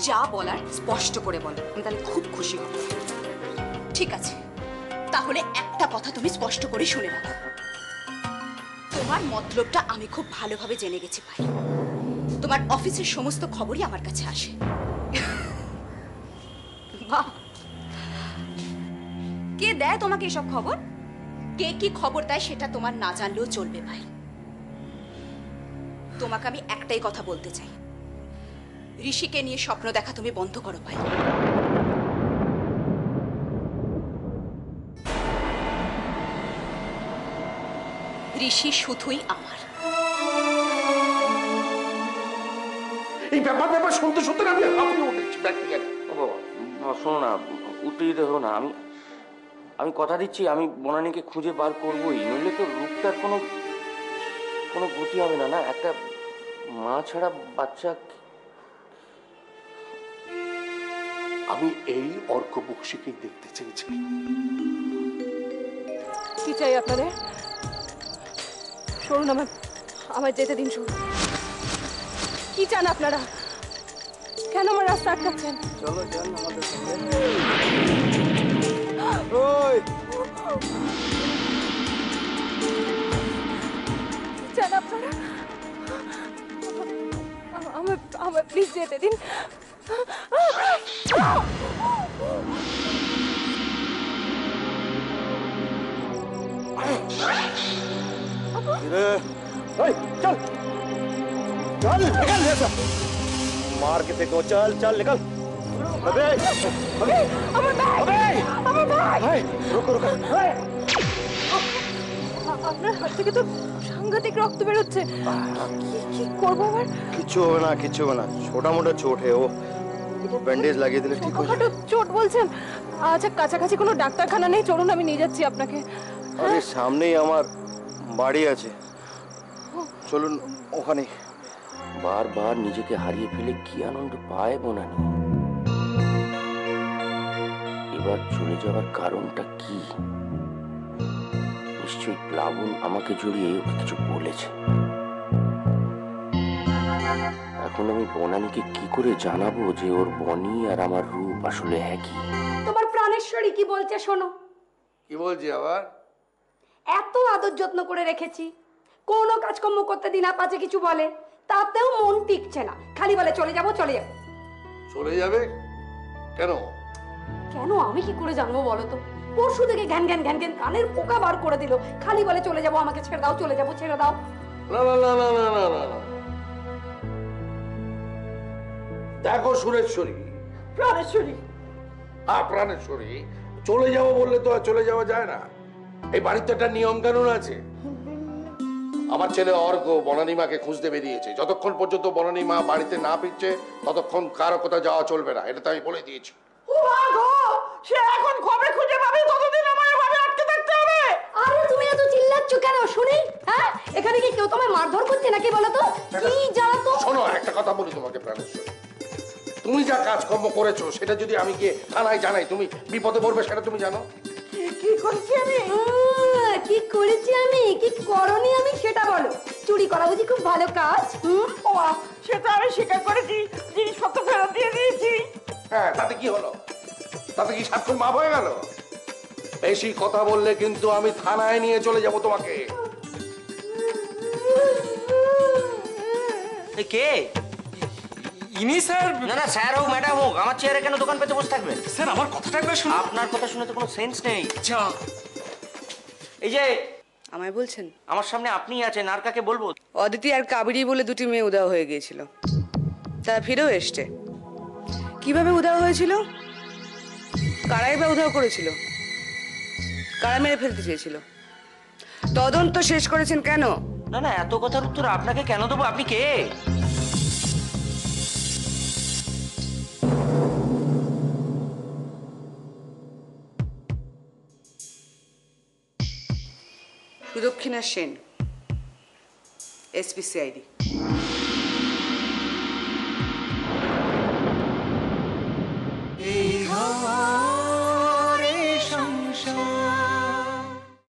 যা বলার স্পষ্ট করে বলো, আমি তাহলে খুব খুশি হব। ঠিক আছে, তাহলে একটা কথা তুমি স্পষ্ট করে শুনে রাখো। তোমার মতলবটা আমি খুব ভালোভাবে জেনে গেছি ভাই। তোমার অফিসের সমস্ত খবরই আমার কাছে আসে। বাহ, কে দেয় তোমাকে এসব খবর? কে কি খবর দেয় সেটা তোমার না জানলেও চলবে ভাই। তোমাকে আমি একটাই কথা বলতে চাই, ঋষিকে নিয়ে স্বপ্ন দেখা তুমি বন্ধ করো ভাই। ঋষি শুধুই আমার। এই ব্যাপার শুনতে শুনতে আমি হাঁপিয়ে উঠেছি প্র্যাকটিক্যালি। শোনো না, উত্তেজিত হো না। আমি কথা দিচ্ছি, আমি বনানীকে খুঁজে বার করবোই, নইলে তো রূপটার কোনো গতি হবে না। না, একটা মা ছাড়া বাচ্চা। আমি এই অর্ক বক্সিকেই দেখতে চেয়েছি। কি চাই আপনাদের? শুনুন, আমার যেতে দিন। শুনুন, কি চান আপনারা? কেন আমার রাস্তা আটকাচ্ছেন? চলো যান আমাদের সঙ্গে। চান আপনারা? আমার প্লিজ যেতে দিন। चल चल निकल ऐसा मार के फेंको। चल चल निकल। अबे अबे अबे रुको रुको। আপনার হাত থেকে তো সাংঘাতিক রক্ত বেরোচ্ছে। কি করবো আবার? কিচ্ছু হবে না, কিচ্ছু হবে না। ছোটা মোটা চোট হে, ও ব্যান্ডেজ লাগিয়ে দিলে ঠিক হয়ে যাবে। চোট বলছেন? আচ্ছা, কাছাকাছি কোনো ডাক্তারখানা নেই? চলুন আমি নিয়ে যাচ্ছি আপনাকে। আরে সামনেই আমার বাড়ি আছে, চলুন ওখানে। বারবার নিজেকে হারিয়ে ফেলে কি আনন্দ পায় বনানী। এবার চলে যাওয়ার কারণটা কি? নিশ্চয়ই প্লাবন আমাকে জড়িয়ে ওকে কিছু বলেছে। এখন আমি বনানীকে কি করে জানাবো যে ওর বনি আর আমার রূপ আসলে একই? তোমার প্রাণেশ্বরী কি বলছে শোনো। কি বলছি আবার? এত আদর যত্ন করে রেখেছি, কোনো কাজকর্ম করতে দিন পাচে কিছু বলে, তাতেও মন টিকছে না, খালি বলে চলে যাবো চলে যাবো। চলে যাবে কেন? কেন আমি কি করে জানবো বলো তো? পরশু থেকে ঘ্যান ঘ্যান ঘ্যান ঘ্যান কানের পোকা বার করে দিল, খালি বলে চলে যাবো, আমাকে ছেড়ে দাও, চলে যাবো, ছেড়ে দাও। না না না না না না না না, দেখো সুরেশ্বরী, প্রাণেশ্বরী, প্রাণেশ্বরী, চলে যাবো বললে তো আর চলে যাওয়া যায় না। এই বাড়িতে একটা নিয়ম কানুন আছে। আমার ছেলে অর্ক বনানীমাকে খুঁজতে বেরিয়েছে। যতক্ষণ পর্যন্ত বনানীমা বাড়িতে না ফিরছে ততক্ষণ কারো কোথাও যাওয়া চলবে না, এটা তো আমি বলে দিয়েছি। সে এখন কবে খুঁজে পাবে? ততদিন আমার এভাবে আটকে থাকতে হবে? আরে তুমি এত চিল্লাচ্ছ কেন শুনি? হ্যাঁ, এখানে কি কেউ তোমায় মারধর করছে নাকি বলো তো? কি জ্বালা তো। শোনো, একটা কথা বলি তোমাকে প্রাণেশ্বরী, তুমি যা কাজকর্ম করেছো সেটা যদি আমি গিয়ে থানায় জানাই তুমি বিপদে পড়বে, সেটা তুমি জানো। কি করেছি আমি? কি করেছি আমি, কি করনি আমি সেটা বলো। চুরি করা বুঝি খুব ভালো কাজ? সেটা আমি স্বীকার করেছি, জিনিসপত্র ফেরত দিয়ে দিয়েছি। হ্যাঁ, তাতে কি হলো? তাতে কি সাক্ষর মাপ হয়ে গেল? বেশি কথা বললে কিন্তু আমি থানায় নিয়ে চলে যাব তোমাকে। কে ইনি স্যার? না না, স্যার হোক ম্যাডাম হোক, আমার চেয়ারে কেন দোকান পেতে বসে থাকবেন? স্যার আমার কথাটা একবার শুনুন। আপনার কথা শুনে তো কোনো সেন্স নেই। আচ্ছা, এই যে আমায় বলছেন? আমার সামনে আপনি আছেন, আর কাকে বলবো? অদিতি আর কাবেরী বলে দুটি মেয়ে উধাও হয়ে গিয়েছিল, তারা ফিরেও এসছে। কিভাবে উধাও হয়েছিল, কারাই বা উধাও করেছিল, কারা মেরে ফেলতে চেয়েছিল, তদন্ত শেষ করেছেন কেন? না না, এত কথার উত্তর আপনাকে কেন দেবো? আপনি কে? সুদক্ষিণা সেন, SPCID।